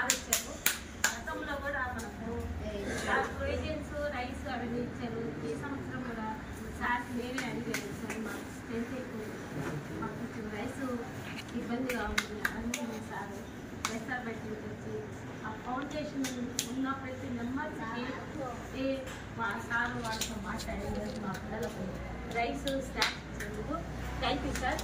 Sir ఇచ్చారు. గతంలో కూడా మనకు ప్రొవిజన్స్ రైస్ అవన్నీ ఇచ్చారు. ఈ సంవత్సరం కూడా సార్ నేనే అడిగాను, సార్ మాకు స్ట్రెంత్ ఎక్కువ, మాకు కొంచెం రైస్ ఇబ్బందిగా ఉంది అని సార్ రెస్టార్ పెట్టి వచ్చి ఆ ఫౌండేషన్ ఉన్న ప్రతి నెంబర్కి మా సార్ వాళ్ళతో మాట్లాడి మా పిల్లలకు రైస్ స్టార్ట్ ఇచ్చేందుకు థ్యాంక్ యూ సార్.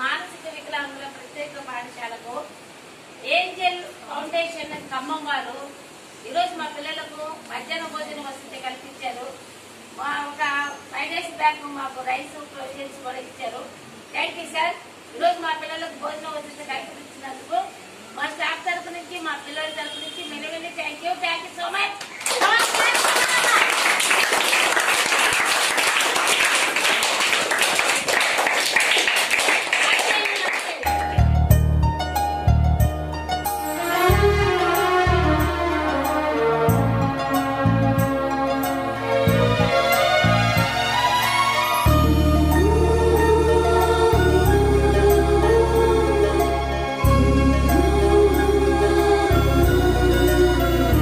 మానసిక వికలాంగుల ప్రత్యేక పాఠశాలకు ఏంజెల్ ఫౌండేషన్ ఖమ్మం వారు ఈరోజు మా పిల్లలకు మధ్యాహ్న భోజన వసతి కల్పించారు. ఒక 5 days బ్యాక్ మాకు రైస్ ప్రొవిజన్స్ కూడా ఇచ్చారు. Thank you sir. ఈరోజు మా పిల్లలకు భోజన వసతి కల్పించినందుకు మా స్టాఫ్ తరఫు నుంచి, మా పిల్లల తరఫు నుంచి many thank you so much.